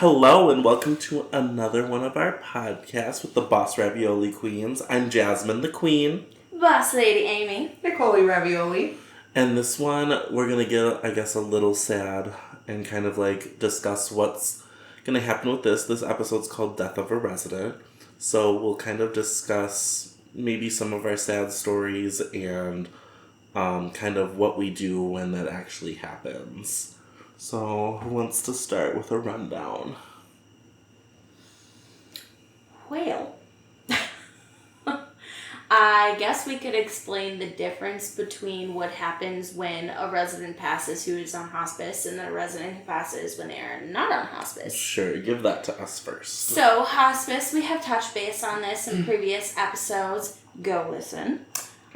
Hello and welcome to another one of our podcasts with the Boss Ravioli Queens. I'm Jasmine the Queen. Boss Lady Amy. Nicole Ravioli. And this one, we're going to get, I guess, a little sad and kind of like discuss what's going to happen with this. This episode's called Death of a Resident. So we'll kind of discuss maybe some of our sad stories and kind of what we do when that actually happens. So, who wants to start with a rundown? Well, I guess we could explain the difference between what happens when a resident passes who is on hospice and a resident who passes when they are not on hospice. Sure, give that to us first. So, hospice, we have touched base on this in previous episodes. Go listen.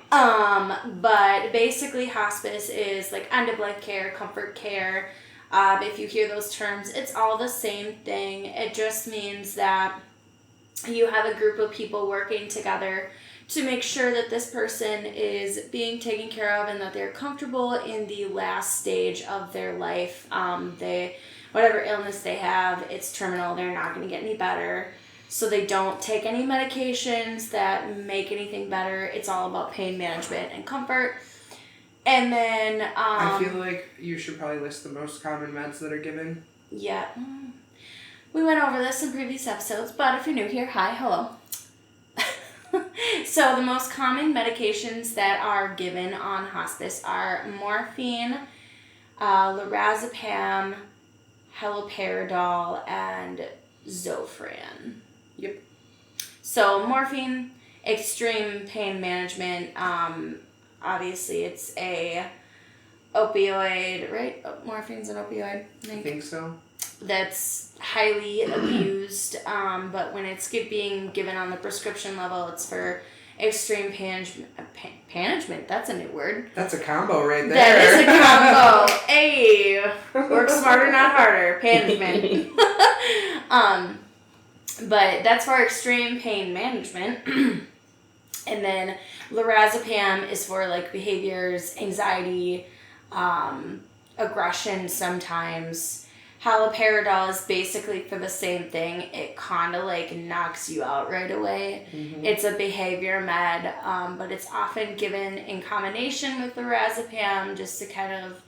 But basically hospice is like end-of-life care, comfort care. If you hear those terms, it's all the same thing. It just means that you have a group of people working together to make sure that this person is being taken care of and that they're comfortable in the last stage of their life. Whatever illness they have, it's terminal. They're not going to get any better. So they don't take any medications that make anything better. It's all about pain management and comfort. And then... I feel like you should probably list the most common meds that are given. Yeah. We went over this in previous episodes, but if you're new here, hi, hello. So the most common medications that are given on hospice are morphine, lorazepam, haloperidol, and Zofran. Yep. So morphine, extreme pain management. Obviously, it's a opioid, right? Morphine's an opioid, I think so. That's highly abused, but when it's being given on the prescription level, it's for extreme management. That's a new word. That's a combo right there. That is a combo. Hey, work smarter, not harder. Management. But that's for extreme pain management. And then lorazepam is for like behaviors, anxiety, aggression sometimes. Haloperidol is basically for the same thing. It kind of like knocks you out right away. Mm-hmm. It's a behavior med, but it's often given in combination with lorazepam just to kind of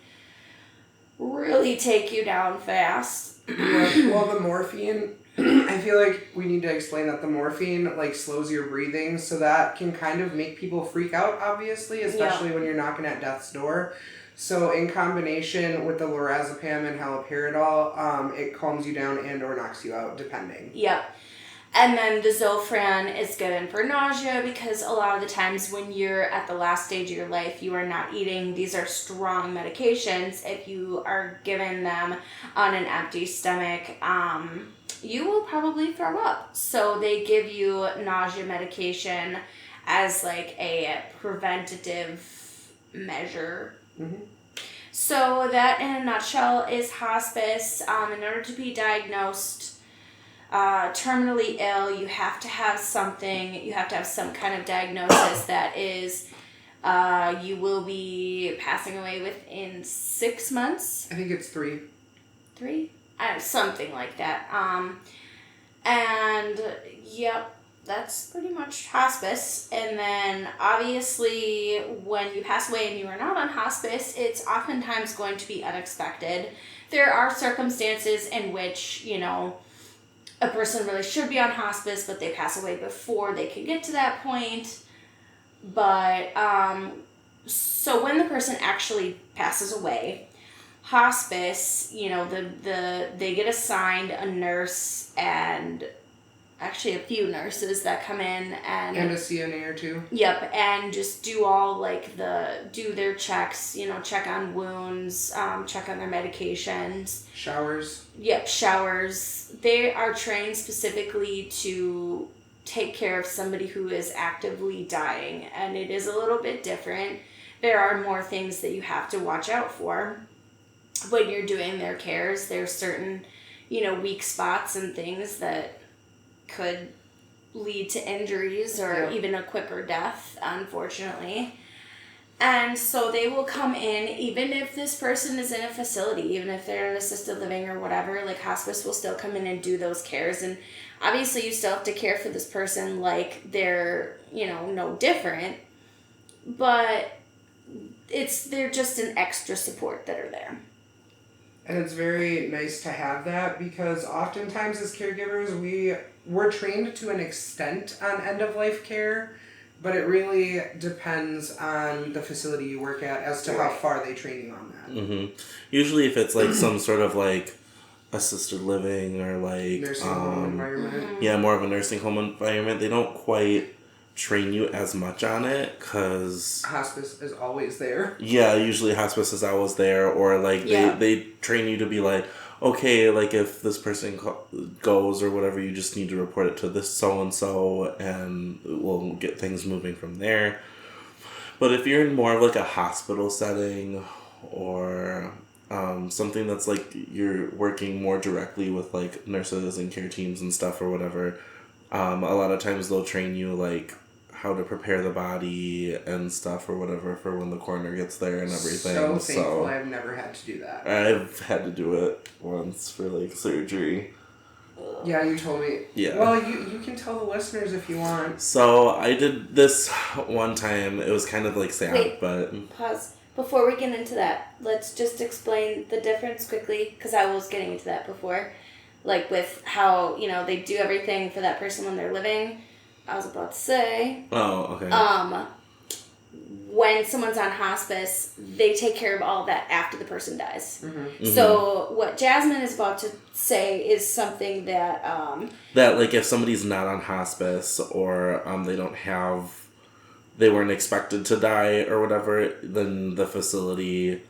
really take you down fast. Yeah, well, the morphine... I feel like we need to explain that the morphine like slows your breathing, so that can kind of make people freak out, obviously, especially when you're knocking at death's door. So in combination with the lorazepam and haloperidol, it calms you down and or knocks you out, depending. Yep. And then the Zofran is given for nausea because a lot of the times when you're at the last stage of your life, you are not eating. These are strong medications. If you are given them on an empty stomach, you will probably throw up. So they give you nausea medication as like a preventative measure. Mm-hmm. So that in a nutshell is hospice. In order to be diagnosed terminally ill, you have to have something, you have to have some kind of diagnosis that is, you will be passing away within 6 months. I think it's 3. 3? Something like that. And yep, that's pretty much hospice. And then obviously when you pass away and you are not on hospice, it's oftentimes going to be unexpected. There are circumstances in which, you know, a person really should be on hospice, but they pass away before they can get to that point. But, so when the person actually passes away, hospice, you know, they get assigned a nurse and actually a few nurses that come in and a CNA or 2. Yep, and just do all like do their checks, you know, check on wounds, check on their medications. Showers. Yep, showers. They are trained specifically to take care of somebody who is actively dying, and it is a little bit different. There are more things that you have to watch out for when you're doing their cares. There's certain, you know, weak spots and things that could lead to injuries or even a quicker death, unfortunately. And so they will come in, even if this person is in a facility, even if they're in assisted living or whatever, like hospice will still come in and do those cares. And obviously you still have to care for this person like they're, no different. But they're just an extra support that are there. And it's very nice to have that because oftentimes as caregivers, we're trained to an extent on end-of-life care, but it really depends on the facility you work at as to how far they train you on that. Mm-hmm. Usually if it's like some sort of like assisted living or like... nursing home environment. Yeah, more of a nursing home environment. They don't quite train you as much on it because... hospice is always there. Yeah, usually hospice is always there, or like they train you to be like, okay, like if this person goes or whatever, you just need to report it to this so-and-so and we'll get things moving from there. But if you're in more of like a hospital setting or something that's like you're working more directly with like nurses and care teams and stuff or whatever, a lot of times they'll train you like how to prepare the body and stuff or whatever for when the coroner gets there and everything. So thankful I've never had to do that. I've had to do it once for like surgery. Yeah, you told me. Yeah. Well, you can tell the listeners if you want. So I did this one time. It was kind of like sad, Wait, but... Pause. Before we get into that, let's just explain the difference quickly, because I was getting into that before. Like with how, they do everything for that person when they're living. I was about to say... Oh, okay. When someone's on hospice, they take care of all of that after the person dies. Mm-hmm. Mm-hmm. So what Jasmine is about to say is something that... that, like, if somebody's not on hospice or they weren't expected to die or whatever, then the facility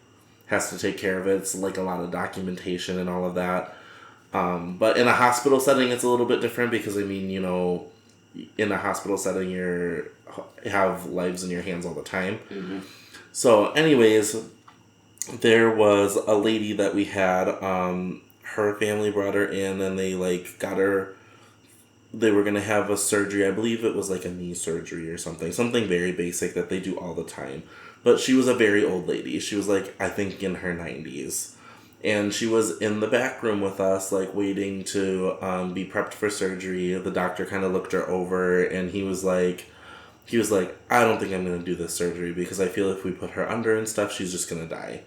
has to take care of it. It's, like, a lot of documentation and all of that. But in a hospital setting, it's a little bit different because, I mean, in a hospital setting, you have lives in your hands all the time. Mm-hmm. So, anyways, there was a lady that we had. Her family brought her in, and they got her. They were gonna have a surgery. I believe it was like a knee surgery or something very basic that they do all the time. But she was a very old lady. She was I think in her 90s. And she was in the back room with us, waiting to be prepped for surgery. The doctor kind of looked her over, and he was like, I don't think I'm going to do this surgery because I feel if we put her under and stuff, she's just going to die.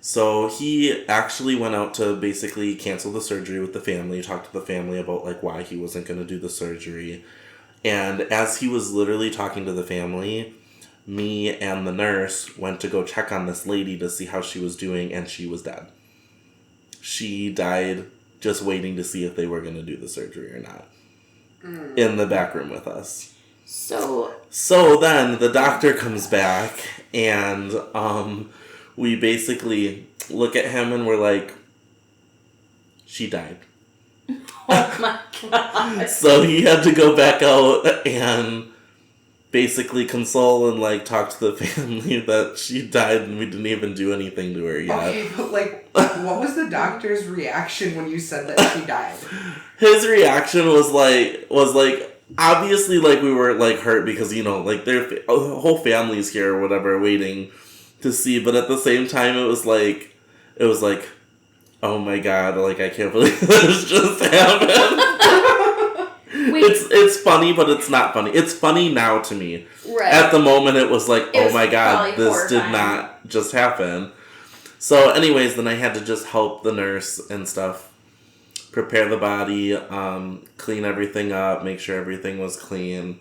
So he actually went out to basically cancel the surgery with the family, talk to the family about why he wasn't going to do the surgery. And as he was literally talking to the family, me and the nurse went to go check on this lady to see how she was doing, and she was dead. She died just waiting to see if they were going to do the surgery or not. In the back room with us. So then the doctor comes back, and we basically look at him and we're like, she died. Oh my God. So he had to go back out and basically console and talk to the family that she died, and we didn't even do anything to her yet. Okay, but what was the doctor's reaction when you said that she died? His reaction was obviously we were hurt because their whole family's here or whatever waiting to see, but at the same time it was oh my God, I can't believe this just happened. It's funny, but it's not funny. It's funny now to me. Right. At the moment, it was oh my God, this horrifying. did not just happen. So anyways, then I had to just help the nurse and stuff prepare the body, clean everything up, make sure everything was clean.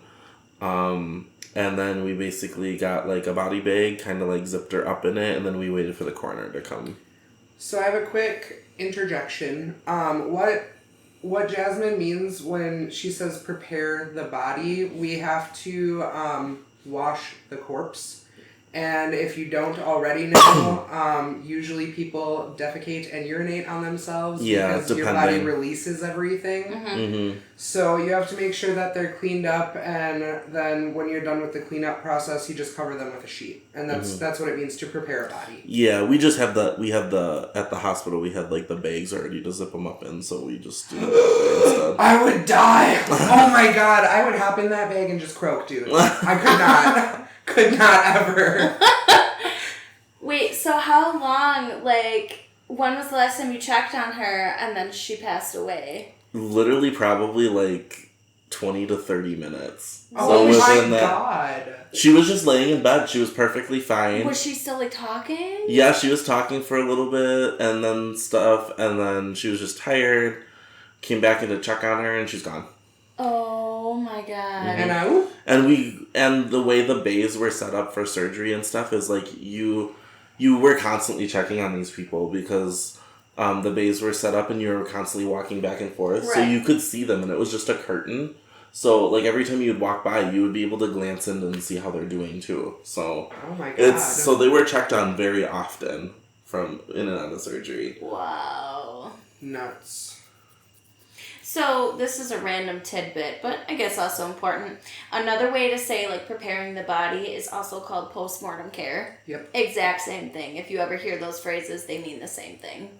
And then we basically got a body bag, kind of zipped her up in it, and then we waited for the coroner to come. So I have a quick interjection. What Jasmine means when she says prepare the body, we have to wash the corpse. And if you don't already know, usually people defecate and urinate on themselves because your body releases everything. Mm-hmm. Mm-hmm. So you have to make sure that they're cleaned up, and then when you're done with the cleanup process, you just cover them with a sheet. And that's what it means to prepare a body. Yeah, at the hospital, we had the bags already to zip them up in, so we just do that way instead. I would die! Oh my God, I would hop in that bag and just croak, dude. I could not. Could not ever. Wait, so how long, like, when was the last time you checked on her and then she passed away? Literally probably like 20 to 30 minutes. Oh within my God. She was just laying in bed. She was perfectly fine. Was she still, like, talking? Yeah, she was talking for a little bit and then stuff, and then she was just tired. Came back in to check on her, and she's gone. Oh my God. And the way the bays were set up for surgery and stuff is like you were constantly checking on these people because the bays were set up and you were constantly walking back and forth, so you could see them, and it was just a curtain. So like every time you would walk by, you would be able to glance in and see how they're doing too. So oh my God. so they were checked on very often from in and out of surgery. Wow. Nuts. So this is a random tidbit, but I guess also important. Another way to say like preparing the body is also called postmortem care. Yep. Exact same thing. If you ever hear those phrases, they mean the same thing.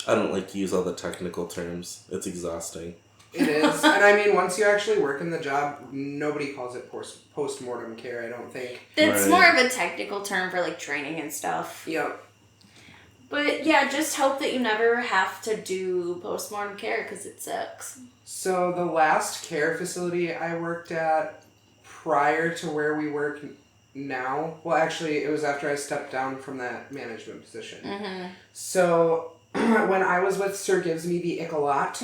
I don't like to use all the technical terms. It's exhausting. It is. And I mean, once you actually work in the job, nobody calls it post-mortem care, I don't think. It's more of a technical term for like training and stuff. Yep. But yeah, just hope that you never have to do postmortem care because it sucks. So the last care facility I worked at prior to where we work now, well actually it was after I stepped down from that management position. Mm-hmm. So when I was with Sir Gives Me the Ick a Lot,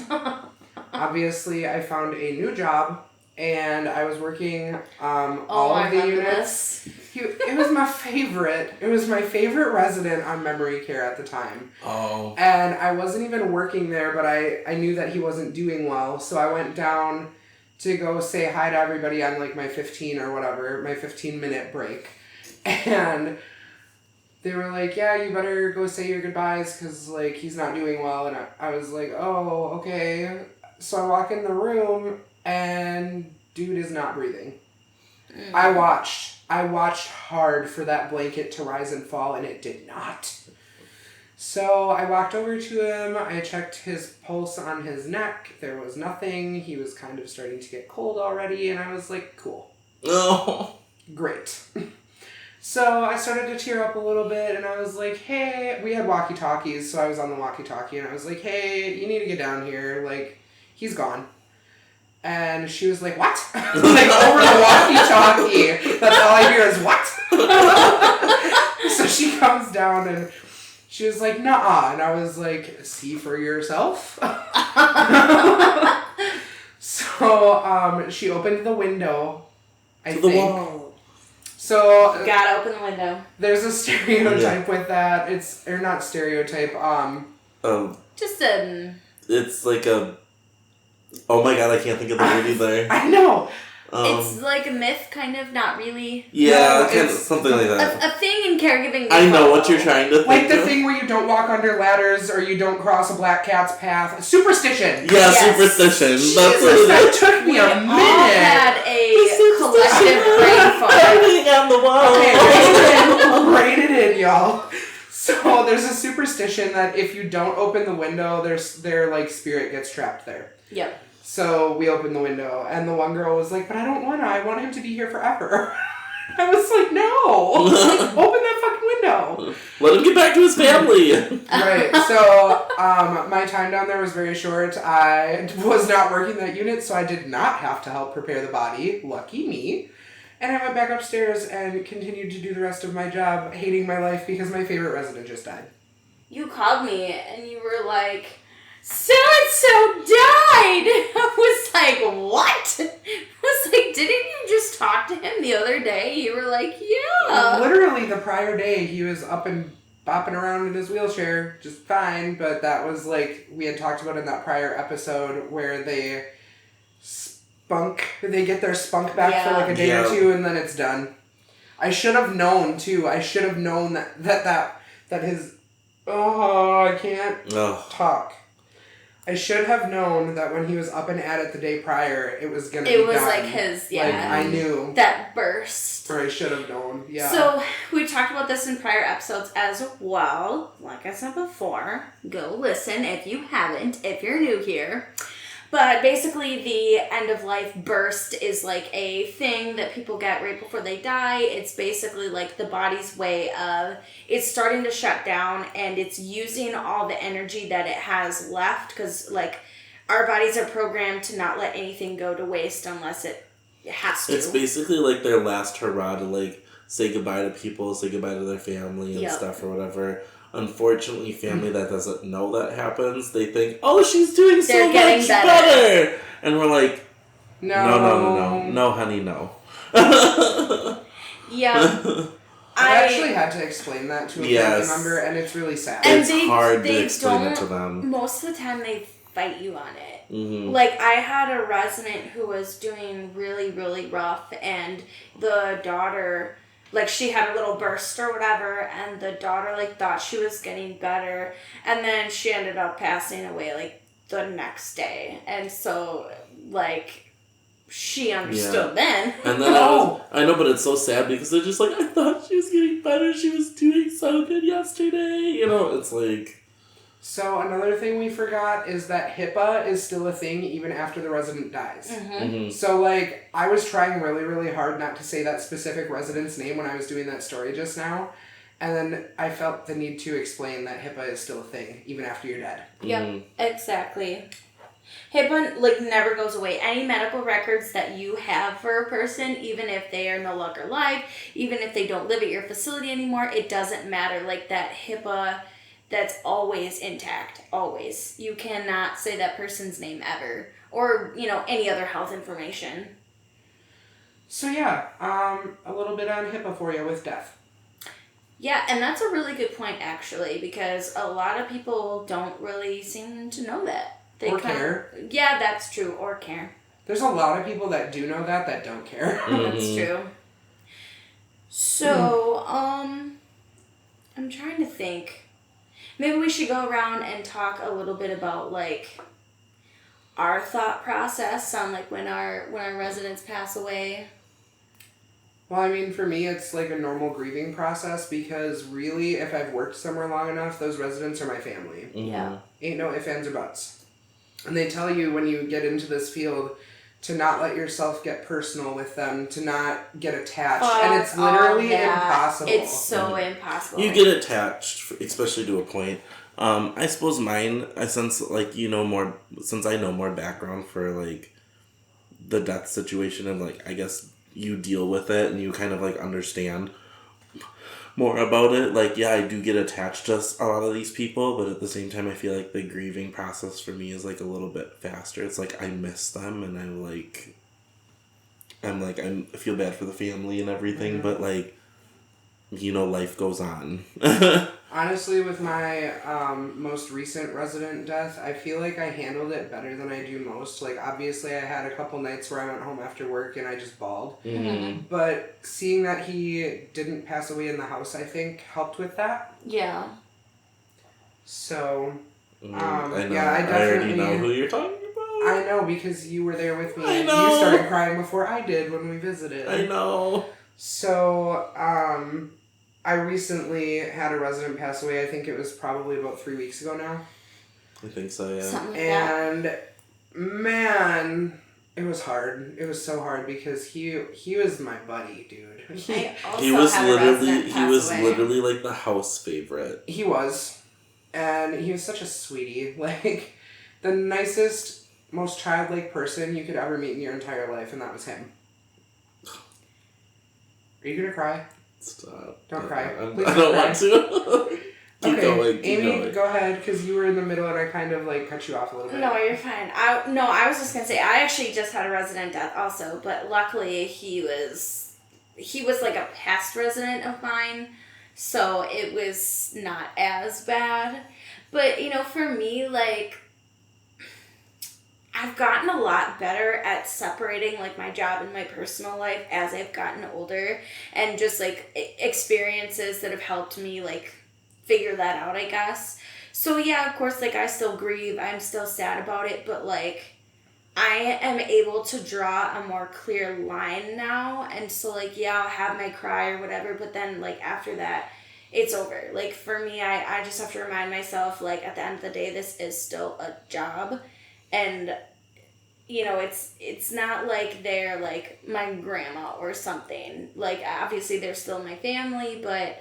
obviously I found a new job and I was working all of the units. It was my favorite. It was my favorite resident on memory care at the time. Oh. And I wasn't even working there, but I knew that he wasn't doing well. So I went down to go say hi to everybody on like my 15-minute break. And they were like, yeah, you better go say your goodbyes because like he's not doing well. And I was like, oh, okay. So I walk in the room and dude is not breathing. Mm. I watched hard for that blanket to rise and fall, and it did not. So I walked over to him. I checked his pulse on his neck. There was nothing. He was kind of starting to get cold already, and I was like, cool. Oh. Great. So I started to tear up a little bit, and I was like, hey, we had walkie-talkies, so I was on the walkie-talkie, and I was like, hey, you need to get down here. Like, he's gone. And she was like, what? Like, over the walkie-talkie. That's all I hear is, what? So she comes down, and she was like, nuh-uh. And I was like, see for yourself? So, she opened the window, I think. Wall. So... Gotta open the window. There's a stereotype with that. Or not stereotype, Just It's like a... Oh my god, I can't think of the word either. I know. It's like a myth, kind of, not really. Yeah, kind of, something like that. A thing in caregiving. I know what you're trying to think like the of. thing where you don't walk under ladders or you don't cross a black cat's path. Superstition. Yeah, yes. Superstition. Jesus, that's what it is. That took me a minute. All had a collective brain fart. Hanging on the wall. Okay, write it in, y'all. So there's a superstition that if you don't open the window, their like spirit gets trapped there. Yep. So we opened the window, and the one girl was like, but I don't want to. I want him to be here forever. I was like, no. Open that fucking window. Let him get back to his family. Right. So my time down there was very short. I was not working that unit, so I did not have to help prepare the body. Lucky me. And I went back upstairs and continued to do the rest of my job, hating my life because my favorite resident just died. You called me, and you were like... So-and-so died! I was like, what? I was like, didn't you just talk to him the other day? You were like, yeah. Literally the prior day, he was up and bopping around in his wheelchair, just fine, but that was like, we had talked about in that prior episode where they get their spunk back for like a day or two, and then it's done. I should have known, too. I should have known that his... Oh, I can't talk. I should have known that when he was up and at it the day prior, it was going to be done. It was like his, Like, I knew. That burst. Or I should have known, yeah. So, we talked about this in prior episodes as well. Like I said before, go listen if you haven't, if you're new here. But basically, the end of life burst is like a thing that people get right before they die. It's basically like the body's way of it's starting to shut down and it's using all the energy that it has left because like our bodies are programmed to not let anything go to waste unless it has to. It's basically like their last hurrah to like say goodbye to people, say goodbye to their family and stuff or whatever. Unfortunately, family that doesn't know that happens, they think, oh, she's doing so much better. And we're like, no, honey, no. Yeah. I actually had to explain that to a family member, and it's really sad. And it's hard to explain it to them. Most of the time, they fight you on it. Mm-hmm. Like, I had a resident who was doing really, really rough, and the daughter... Like, she had a little burst or whatever, and the daughter, like, thought she was getting better, and then she ended up passing away, like, the next day. And so, like, she understood then. And then I know, but it's so sad because they're just like, I thought she was getting better, she was doing so good yesterday. You know, it's like... So another thing we forgot is that HIPAA is still a thing even after the resident dies. Mm-hmm. Mm-hmm. So, like, I was trying really, really hard not to say that specific resident's name when I was doing that story just now. And then I felt the need to explain that HIPAA is still a thing even after you're dead. Yep, exactly. HIPAA, like, never goes away. Any medical records that you have for a person, even if they are no longer alive, even if they don't live at your facility anymore, it doesn't matter. Like, that HIPAA... That's always intact, always. You cannot say that person's name ever. Or, you know, any other health information. So yeah, a little bit on HIPAA for you with death. Yeah, and that's a really good point, actually, because a lot of people don't really seem to know that. Or care. Yeah, that's true, or care. There's a lot of people that do know that don't care. Mm-hmm. That's true. So, I'm trying to think... Maybe we should go around and talk a little bit about, like, our thought process on, like, when our residents pass away. Well, I mean, for me, it's like a normal grieving process because really, if I've worked somewhere long enough, those residents are my family. Mm-hmm. Yeah. Ain't no ifs, ands, or buts. And they tell you when you get into this field to not let yourself get personal with them, to not get attached. And it's literally impossible. It's so impossible. You get attached, especially to a point. I suppose mine, since I know more background for, like, the death situation and, like, I guess you deal with it and you kind of, like, understand more about it. Like, yeah, I do get attached to a lot of these people, but at the same time, I feel like the grieving process for me is, like, a little bit faster. It's like I miss them and I feel bad for the family and everything, but, like, you know, life goes on. Honestly, with my most recent resident death, I feel like I handled it better than I do most. Like, obviously, I had a couple nights where I went home after work and I just bawled. Mm-hmm. But seeing that he didn't pass away in the house, I think, helped with that. Yeah. So, I know. yeah, I already know who you're talking about. I know, because you were there with me. I and know. You started crying before I did when we visited. I know. So, I recently had a resident pass away. I think it was probably about 3 weeks ago now. I think so, yeah. Something like And, man, it was hard. It was so hard because he was my buddy, dude. I also He was had a resident literally pass away. like the house favorite. He was. And he was such a sweetie. Like, the nicest, most childlike person you could ever meet in your entire life, and that was him. Are you gonna cry? Stop. Don't cry. I Please don't don't want to. Keep Okay, going. Keep Amy, going. go ahead, because you were in the middle and I kind of, like, cut you off a little bit. No, you're fine. I was just gonna say I actually just had a resident death also, but luckily he was like a past resident of mine, so it was not as bad. But, you know, for me, like, I've gotten a lot better at separating, like, my job and my personal life as I've gotten older, and just, like, experiences that have helped me, like, figure that out, I guess. So, yeah, of course, like, I still grieve, I'm still sad about it, but, like, I am able to draw a more clear line now, and so, like, yeah, I'll have my cry or whatever, but then, like, after that, it's over. Like, for me, I just have to remind myself, like, at the end of the day, this is still a job, and you know, it's not like they're like my grandma or something. Like, obviously they're still my family, but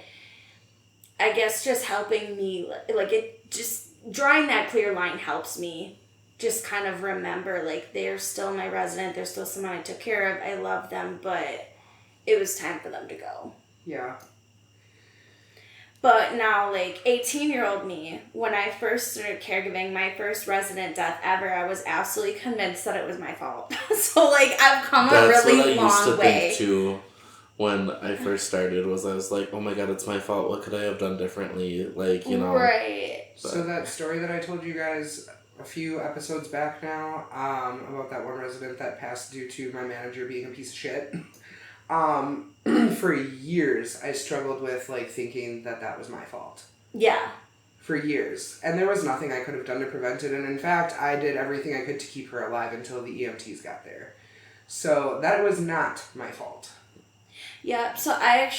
I guess just helping me, like, it just drawing that clear line helps me just kind of remember, like, they're still my resident, they're still someone I took care of, I love them, but it was time for them to go. Yeah. But now, like, 18-year-old me, when I first started caregiving, my first resident death ever, I was absolutely convinced that it was my fault. So, like, I've come a really long way. That's what I used to think, too, when I first started, was I was like, oh my god, it's my fault. What could I have done differently? Like, you know. Right. So that story that I told you guys a few episodes back now, about that one resident that passed due to my manager being a piece of shit. For years, I struggled with, like, thinking that that was my fault. Yeah. For years. And there was nothing I could have done to prevent it. And in fact, I did everything I could to keep her alive until the EMTs got there. So that was not my fault. Yeah, so I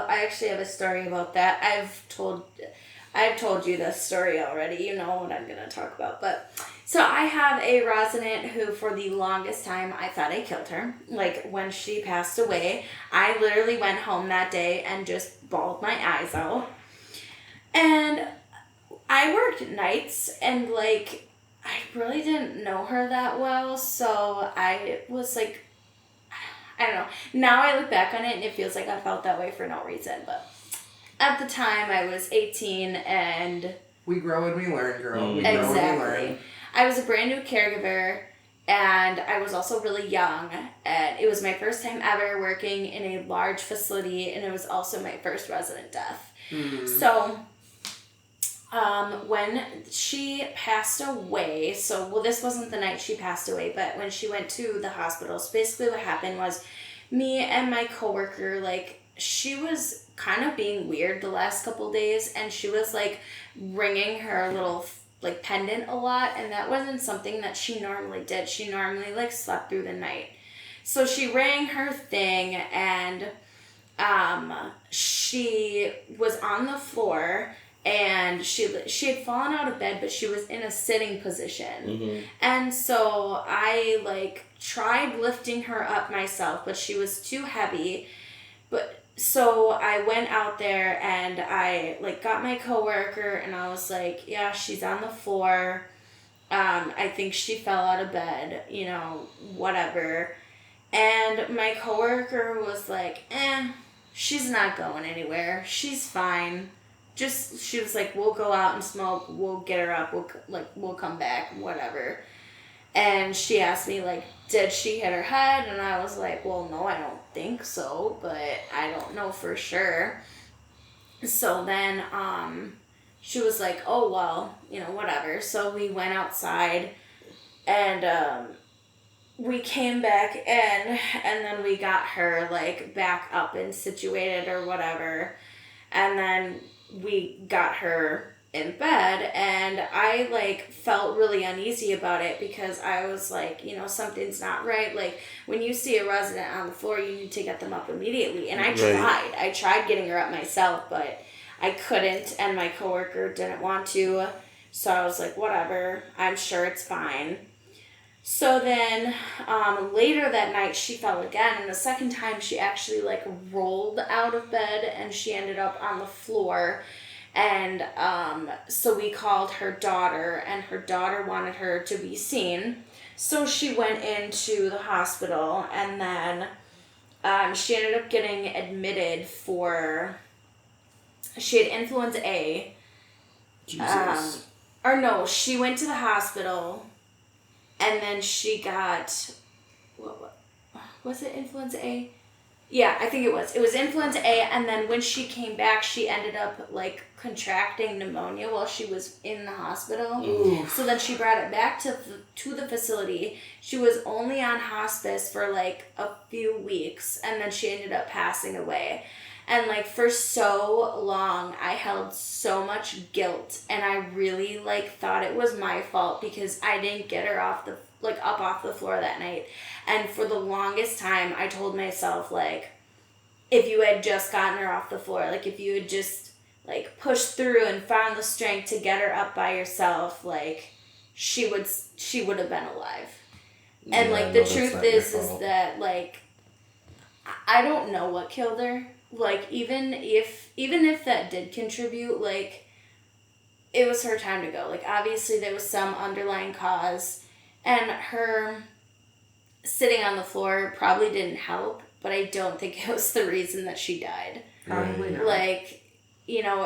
actually have a story about that. I've told you this story already. You know what I'm going to talk about. But so I have a resident who, for the longest time, I thought I killed her. Like, when she passed away, I literally went home that day and just bawled my eyes out. And I worked nights, and, like, I really didn't know her that well, so I was, like, I don't know. Now I look back on it, and it feels like I felt that way for no reason, but at the time, I was 18, and... We grow and we learn, girl. We exactly. grow and we learn. I was a brand new caregiver, and I was also really young, and it was my first time ever working in a large facility, and it was also my first resident death. Mm-hmm. So, when she passed away, this wasn't the night she passed away, but when she went to the hospital, so basically what happened was me and my coworker, like, she was kind of being weird the last couple days, and she was, like, ringing her little, like, pendant a lot, and that wasn't something that she normally did. She normally, like, slept through the night. So she rang her thing, and she was on the floor, and she had fallen out of bed, but she was in a sitting position. Mm-hmm. And so I, like, tried lifting her up myself, but she was too heavy. So I went out there, and I, like, got my coworker, and I was like, yeah, she's on the floor. I think she fell out of bed, you know, whatever. And my coworker was like, she's not going anywhere. She's fine. She was like, we'll go out and smoke. We'll get her up. We'll come back, whatever. And she asked me, like, did she hit her head? And I was like, well, no, I don't think so, but I don't know for sure. So then she was like, oh, well, you know, whatever. So we went outside, and we came back in, and then we got her, like, back up and situated or whatever. And then we got her in bed, and I, like, felt really uneasy about it because I was like, you know, something's not right. Like, when you see a resident on the floor, you need to get them up immediately. And I tried getting her up myself, but I couldn't, and my coworker didn't want to. So I was like, whatever, I'm sure it's fine. So then later that night she fell again, and the second time she actually, like, rolled out of bed, and she ended up on the floor. And so we called her daughter, and her daughter wanted her to be seen. So she went into the hospital, and then she ended up getting admitted she had influenza A. Jesus. She went to the hospital, and then she got, what was it, influenza A? Yeah, I think it was. It was influenza A, and then when she came back, she ended up, like, contracting pneumonia while she was in the hospital. Ooh. So then she brought it back to the facility. She was only on hospice for, like, a few weeks, and then she ended up passing away. And, like, for so long, I held so much guilt, and I really, like, thought it was my fault because I didn't get her up off the floor that night. And for the longest time, I told myself, like, if you had just gotten her off the floor, like, if you had just, like, pushed through and found the strength to get her up by yourself, like, she would have been alive. And, Yeah, like, no, the that's truth not your is fault. that, like, I don't know what killed her. Like, even if that did contribute, like, it was her time to go. Like, obviously there was some underlying cause, and her sitting on the floor probably didn't help, but I don't think it was the reason that she died. Probably Right. not. Like, you know,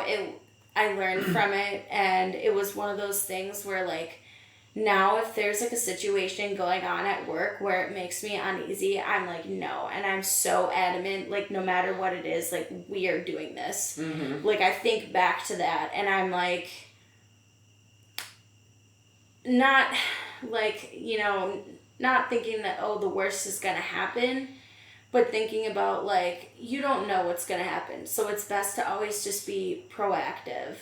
I learned from it, and it was one of those things where, like, now if there's, like, a situation going on at work where it makes me uneasy, I'm like, no. And I'm so adamant, like, no matter what it is, like, we are doing this. Mm-hmm. Like, I think back to that, and I'm like, not, like, you know, not thinking that, oh, the worst is gonna happen, but thinking about, like, you don't know what's gonna happen. So it's best to always just be proactive.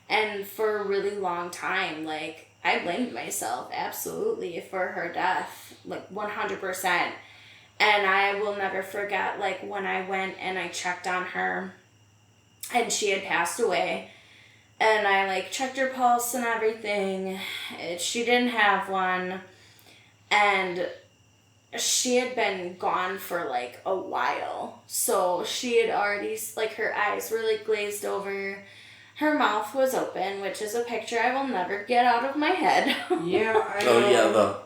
And for a really long time, like, I blamed myself, absolutely, for her death, like, 100%. And I will never forget, like, when I went and I checked on her, and she had passed away, and I, like, checked her pulse and everything. She didn't have one, and she had been gone for, like, a while. So she had already, like, her eyes were, like, glazed over. Her mouth was open, which is a picture I will never get out of my head. Yeah, I know. Oh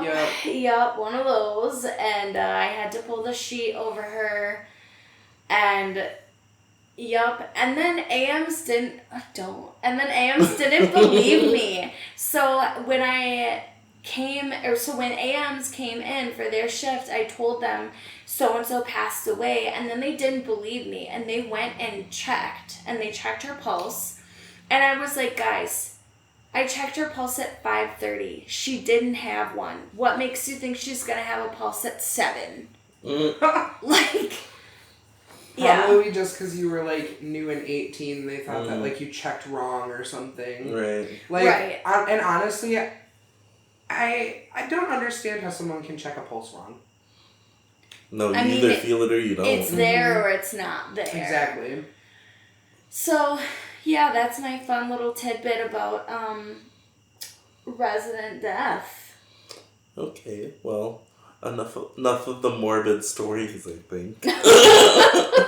yeah, Yup, one of those. And I had to pull the sheet over her. And yup. And then AMs didn't believe me. So when when AMs came in for their shift, I told them so-and-so passed away, and then they didn't believe me, and they went and checked her pulse, and I was like, guys, I checked her pulse at 5:30. She didn't have one. What makes you think she's gonna have a pulse at 7? Like, yeah. Probably just because you were, like, new and 18, they thought that, like, you checked wrong or something. Right. Like, Right. And honestly, I don't understand how someone can check a pulse wrong. No, you I mean, either feel it or you don't. It's there or it's not there. Exactly. So, yeah, that's my fun little tidbit about resident death. Okay, well, enough of the morbid stories, I think.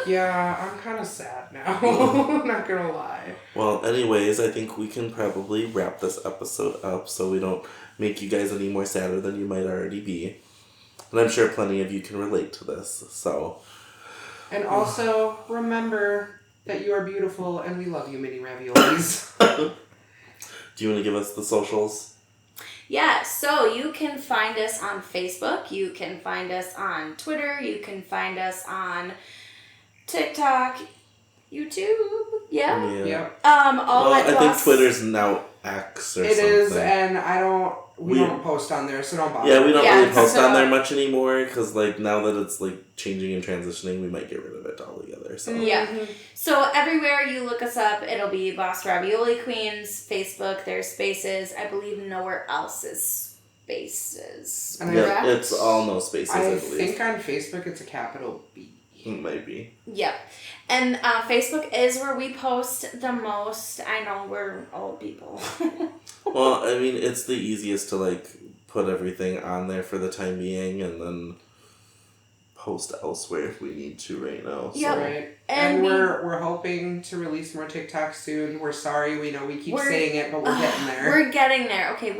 Yeah, I'm kind of sad now. I'm not gonna lie. Well, anyways, I think we can probably wrap this episode up so we don't make you guys any more sadder than you might already be. And I'm sure plenty of you can relate to this, so... And also, remember that you are beautiful and we love you, mini raviolis. Do you want to give us the socials? Yeah, so you can find us on Facebook, you can find us on Twitter, you can find us on TikTok, YouTube, yeah. Yep. All at I think Boss- Twitter's now X or It something. is, and we don't post on there, so don't bother. Yeah, we don't really post so- on there much anymore, because, like, now that it's, like, changing and transitioning, we might get rid of it altogether, so... Yeah. So everywhere you look us up, it'll be Boss Ravioli Queens, Facebook, there's spaces. I believe nowhere else is spaces. And Yeah, correct? it's all no spaces, I I believe. think on Facebook it's a capital B. It might be. Yep. And Facebook is where we post the most. I know we're old people. Well, I mean, it's the easiest to, like, put everything on there for the time being, and then post elsewhere if we need to right now. So. Yep. Right. And And we- we're hoping to release more TikToks soon. We're sorry, we know we keep saying it, but we're getting there. We're getting there. Okay,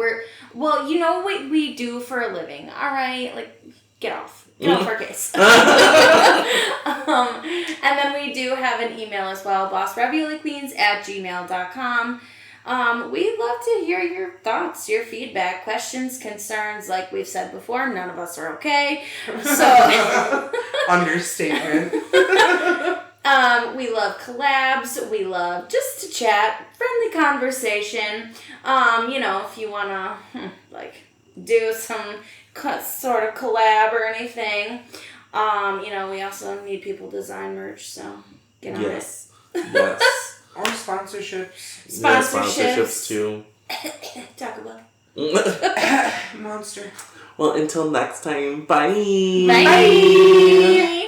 well, you know what we do for a living, alright? Like, get off. Get off our case. And then we do have an email as well, bossravioliqueens@gmail.com. We'd love to hear your thoughts, your feedback, questions, concerns. Like we've said before, none of us are okay. So Understatement. we love collabs. We love just to chat, friendly conversation. If you wanna do some sort of collab or anything. We also need people to design merch, so get on Yes. Yes. Or sponsorships. Yeah, sponsorships too. Taco Bell. Monster. Well, until next time, bye. Bye.